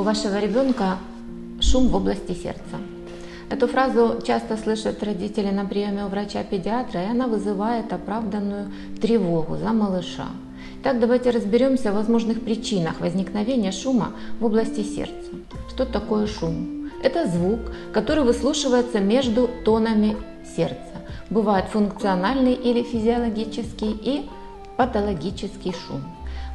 вашего ребенка шум в области сердца. Эту фразу часто слышат родители на приеме у врача-педиатра, и она вызывает оправданную тревогу за малыша. Итак, давайте разберемся в возможных причинах возникновения шума в области сердца. Что такое шум? Это звук, который выслушивается между тонами сердца. Бывает функциональный или физиологический и патологический шум.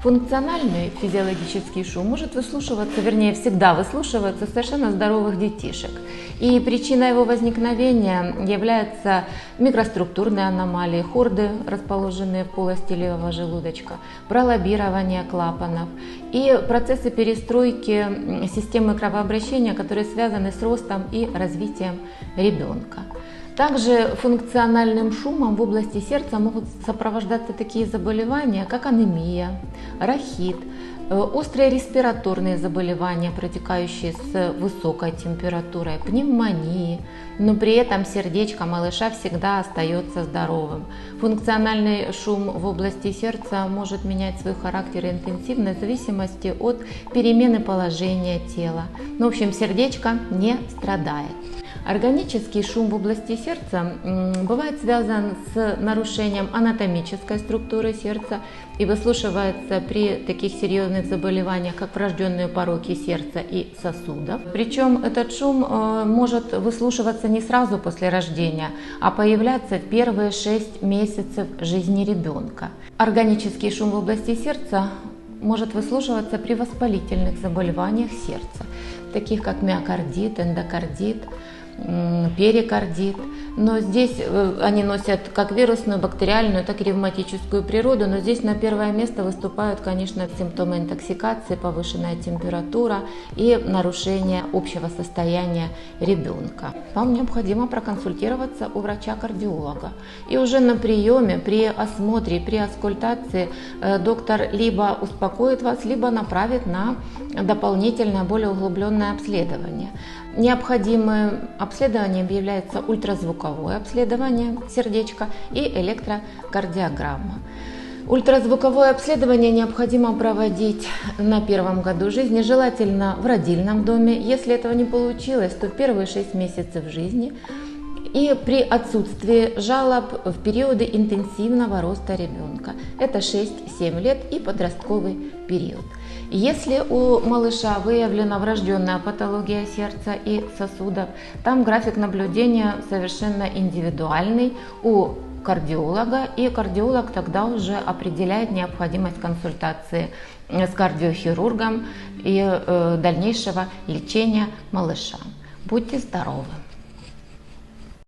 Функциональный физиологический шум может выслушиваться, вернее всегда выслушиваться совершенно здоровых детишек. И причиной его возникновения являются микроструктурные аномалии, хорды, расположенные в полости левого желудочка, пролоббирование клапанов и процессы перестройки системы кровообращения, которые связаны с ростом и развитием ребенка. Также функциональным шумом в области сердца могут сопровождаться такие заболевания, как анемия, рахит, острые респираторные заболевания, протекающие с высокой температурой, пневмонии, но при этом сердечко малыша всегда остается здоровым. Функциональный шум в области сердца может менять свой характер и интенсивность в зависимости от перемены положения тела. В общем, сердечко не страдает. Органический шум в области сердца бывает связан с нарушением анатомической структуры сердца и выслушивается при таких серьезных заболеваниях, как врожденные пороки сердца и сосудов. Причем этот шум может выслушиваться не сразу после рождения, а появляться в первые 6 месяцев жизни ребенка. Органический шум в области сердца может выслушиваться при воспалительных заболеваниях сердца, таких как миокардит, эндокардит, перикардит, но здесь они носят как вирусную, бактериальную, так и ревматическую природу, но здесь на первое место выступают, конечно, симптомы интоксикации, повышенная температура и нарушение общего состояния ребенка. Вам необходимо проконсультироваться у врача-кардиолога, и уже на приеме, при осмотре, при аскультации доктор либо успокоит вас, либо направит на дополнительное, более углубленное обследование. Необходимым обследованием является ультразвуковое обследование сердечка и электрокардиограмма. Ультразвуковое обследование необходимо проводить на первом году жизни, желательно в родильном доме. Если этого не получилось, то в первые 6 месяцев жизни и при отсутствии жалоб в периоды интенсивного роста ребенка. Это 6-7 лет и подростковый период. Если у малыша выявлена врожденная патология сердца и сосудов, там график наблюдения совершенно индивидуальный у кардиолога, и кардиолог тогда уже определяет необходимость консультации с кардиохирургом и дальнейшего лечения малыша. Будьте здоровы!